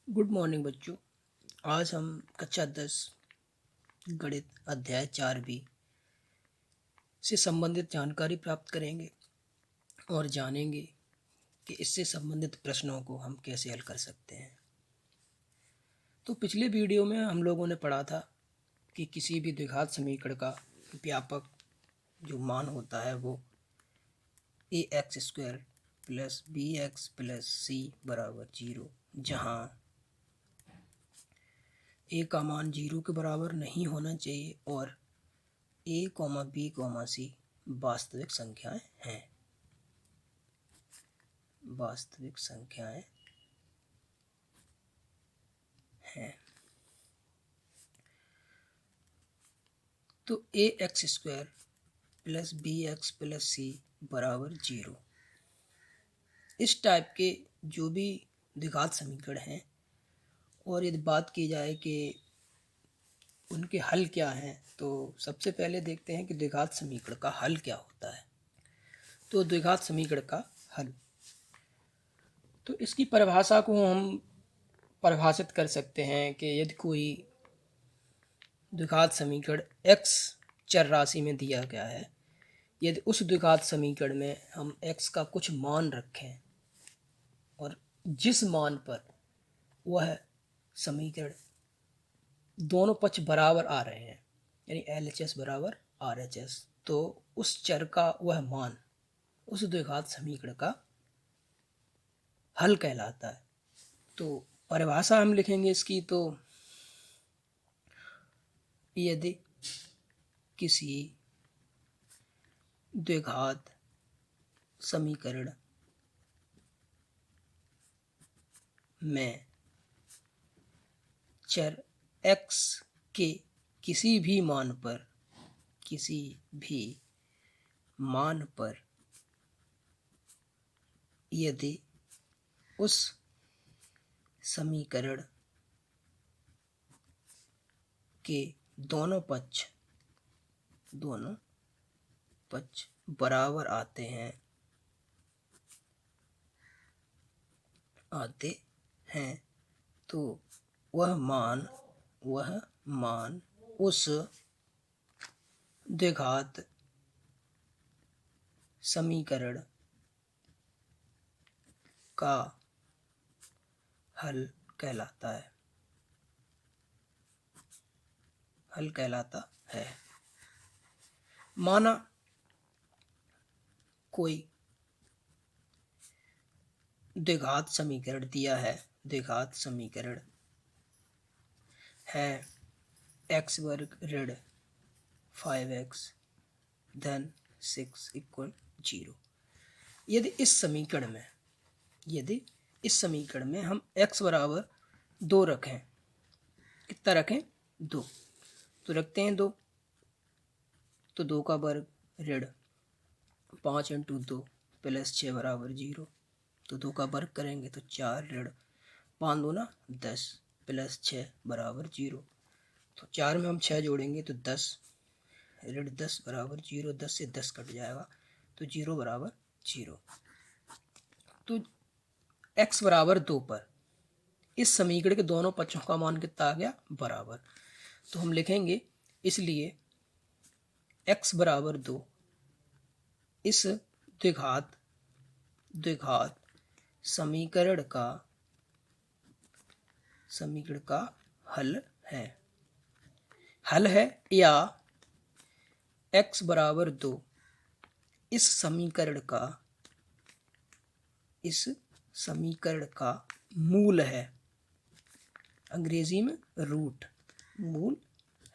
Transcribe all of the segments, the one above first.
Good morning बच्चों। आज हम कक्षा 10 गणित अध्याय 4B से संबंधित जानकारी प्राप्त करेंगे और जानेंगे कि इससे संबंधित प्रश्नों को हम कैसे हल कर सकते हैं। तो पिछले वीडियो में हम लोगों ने पढ़ा था कि किसी भी द्विघात समीकरण का व्यापक जो मान होता है वो ax² + bx + c = 0, जहाँ a का मान 0 के बराबर नहीं होना चाहिए और a, b, c वास्तविक संख्याएं हैं। वास्तविक संख्याएं हैं। तो ax² + bx + c = 0। इस टाइप के जो भी द्विघात समीकरण हैं, और यदि बात की जाए कि उनके हल क्या हैं, तो सबसे पहले देखते हैं कि द्विघात समीकरण का हल क्या होता है। तो द्विघात समीकरण का हल, तो इसकी परिभाषा को हम परिभाषित कर सकते हैं कि यदि कोई द्विघात समीकरण x चर राशि में दिया गया है, यदि उस द्विघात समीकरण में हम x का कुछ मान रखें और जिस मान पर वह समीकरण दोनों पक्ष बराबर आ रहे हैं, यानी LHS बराबर RHS, तो उस चर का वह मान उस द्विघात समीकरण का हल कहलाता है। तो परिभाषा हम लिखेंगे इसकी, तो यदि किसी द्विघात समीकरण में चर x के किसी भी मान पर यदि उस समीकरण के दोनों पक्ष बराबर आते हैं तो वह मान उस द्विघात समीकरण का हल कहलाता है। माना कोई द्विघात समीकरण दिया है, द्विघात समीकरण है x² - 5x - 6 = 0। यदि इस समीकरण में हम x बराबर 2 रखें, कितना रखें? 2, तो रखते हैं 2, तो 2 का वर्ग ऋण 5 × 2 + 6 = 0, तो 2 का वर्ग करेंगे तो 4 ऋण 5 × 2 = 10 + 6 = 0, तो 4 में हम 6 जोड़ेंगे तो 10 ऋण 10 = 0, 10 से 10 कट जाएगा तो 0 = 0। तो x बराबर 2 पर इस समीकरण के दोनों पक्षों का मान कितना आ गया? बराबर। तो हम लिखेंगे इसलिए x बराबर 2 इस द्विघात समीकरण का हल है या x बराबर 2 इस समीकरण का मूल है, अंग्रेजी में मूल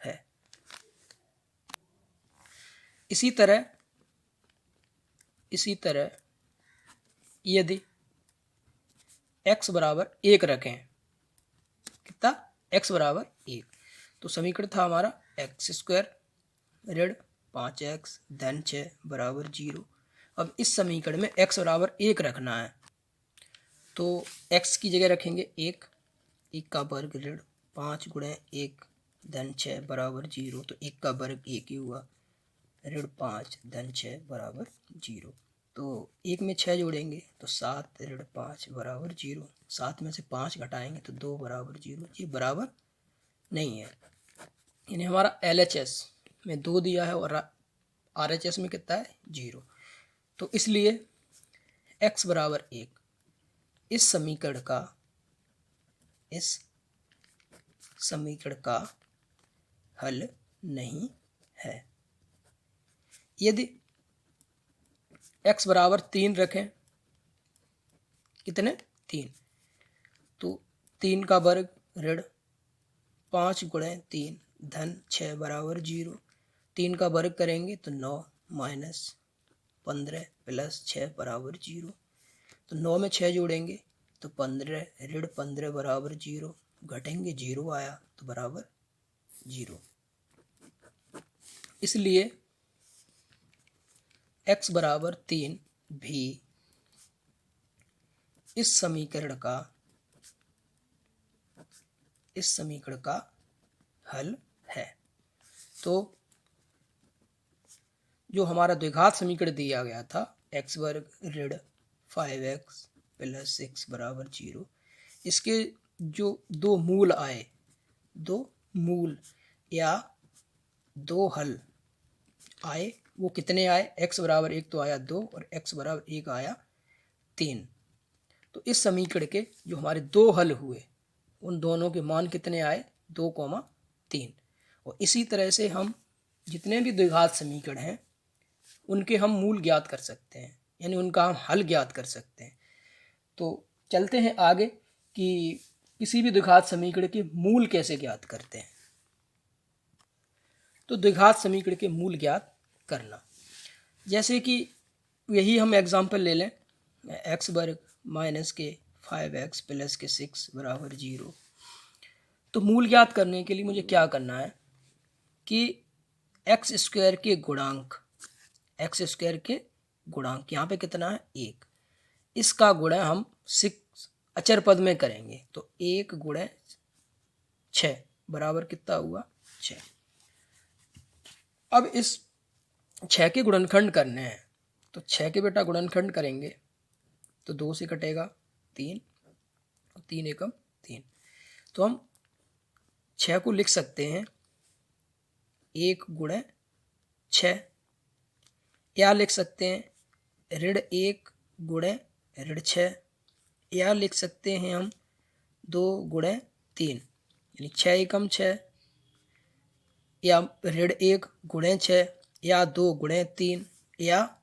है। इसी तरह यदि x बराबर 1 रखें, कितना? x बराबर 1, तो समीकरण था हमारा x² ऋण 5x धन 6 = 0। अब इस समीकरण में x बराबर 1 रखना है, तो x की जगह रखेंगे 1 का वर्ग ऋण 5 × 1 धन 6 = 0, तो 1 का वर्ग 1 ही हुआ, ऋण 5 धन 6 = 0। तो 1 में 6 जोड़ेंगे तो 7 ऋण 5 बराबर 0। 7 में से 5 घटाएंगे तो 2 बराबर 0। ये बराबर नहीं है, यानी हमारा LHS में 2 दिया है और RHS में कितना है 0। तो इसलिए x बराबर 1 इस समीकरण का हल नहीं है। यदि x बराबर 3 रखें, कितने 3, तो 3 का वर्ग ऋण 5 गुणे 3 धन 6 बराबर 0। 3 का वर्ग करेंगे तो 9 माइनस 15 प्लस 6 बराबर 0। तो 9 में 6 जोड़ेंगे तो 15 ऋण 15 बराबर 0, घटेंगे 0 आया तो बराबर 0। इसलिए x बराबर 3 भी इस समीकरण का हल है। तो जो हमारा द्विघात समीकरण दिया गया था x वर्ग ऋण 5x प्लस 6 बराबर 0, इसके जो दो मूल आए, दो मूल या दो हल आए, वो कितने आए, x बराबर 1 तो आया 2 और x बराबर 1 आया 3। तो इस समीकरण के जो हमारे दो हल हुए उन दोनों के मान कितने आए 2,3। और इसी तरह से हम जितने भी द्विघात समीकरण हैं उनके हम मूल ज्ञात कर सकते हैं, यानी उनका हम हल ज्ञात कर सकते हैं। तो चलते हैं आगे कि किसी भी द्विघात समीकरण के मूल कैसे ज्ञात करते हैं। तो द्विघात समीकरण के मूल ज्ञात करना, जैसे कि यही हम एग्जाम्पल ले लें, x वर्ग माइनस के 5x प्लस के 6 बराबर 0। तो मूल ज्ञात करने के लिए मुझे क्या करना है कि x स्क्वायर के गुणांक, यहाँ पे कितना है 1, इसका गुणा हम 6 अचर पद में करेंगे तो 1 गुणे 6 बराबर कितना हुआ 6। अब इस 6 के गुणनखंड करने हैं तो 6 के बेटा गुणनखंड करेंगे तो 2 से कटेगा 3, 3 एकम 3। तो हम 6 को लिख सकते हैं 1 गुणे 6, या लिख सकते हैं ऋण 1 गुणे ऋण 6, या लिख सकते हैं हम 2 गुणे 3 यानी 6 एकम 6, या ऋण 1 गुणे 6, या 2 गुणे 3, या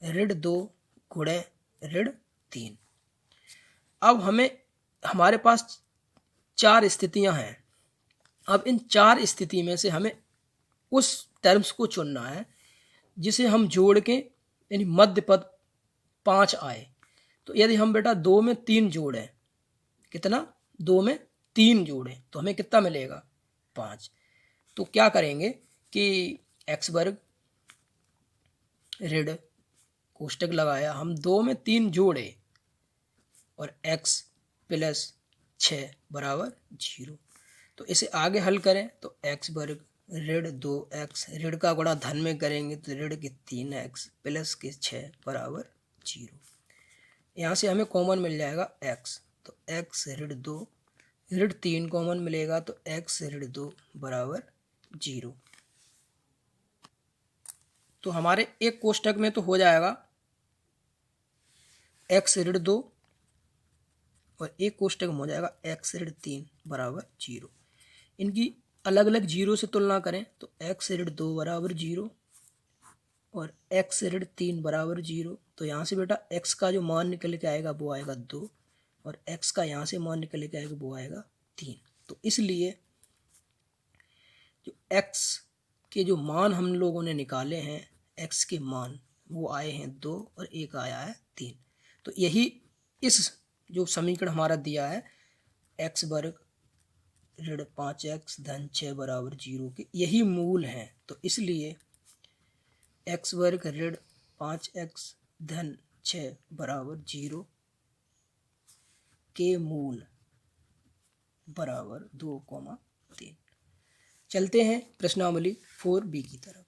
ऋण 2 गुणे ऋण 3। अब हमारे पास 4 स्थितियां हैं। अब इन 4 स्थिति में से हमें उस टर्म्स को चुनना है जिसे हम जोड़ के यानी मध्य पद 5 आए। तो यदि हम बेटा 2 में 3 जोड़ें, कितना 2 में 3 जोड़ें तो हमें कितना मिलेगा 5। तो क्या करेंगे कि x वर्ग ऋण कोष्टक लगाया, हम 2 में 3 जोड़े और x प्लस 6 बराबर 0। तो इसे आगे हल करें तो x वर्ग ऋण 2x, ऋण का गुणा धन में करेंगे तो ऋण के 3x प्लस के 6 बराबर 0। यहाँ से हमें कॉमन मिल जाएगा x, तो x ऋण 2 ऋण 3 कॉमन मिलेगा तो x ऋण 2 बराबर 0। तो हमारे एक कोष्टक में तो हो जाएगा x ऋण 2 और एक कोष्टक में हो जाएगा x ऋण 3 बराबर 0। इनकी अलग अलग 0 से तुलना करें तो x ऋण 2 बराबर 0 और x ऋण 3 बराबर 0। तो यहाँ से बेटा x का जो मान निकल के आएगा वो आएगा 2 और x का यहाँ से मान निकल के आएगा वो आएगा 3। तो इसलिए जो x के जो मान हम लोगों ने निकाले हैं, x के मान वो आए हैं 2 और एक आया है 3। तो यही इस जो समीकरण हमारा दिया है x वर्ग ऋण 5x धन 6 बराबर 0 के यही मूल हैं। तो इसलिए x वर्ग ऋण 5x धन 6 बराबर 0 के मूल बराबर 2,3। चलते हैं प्रश्नावली 4b की तरफ।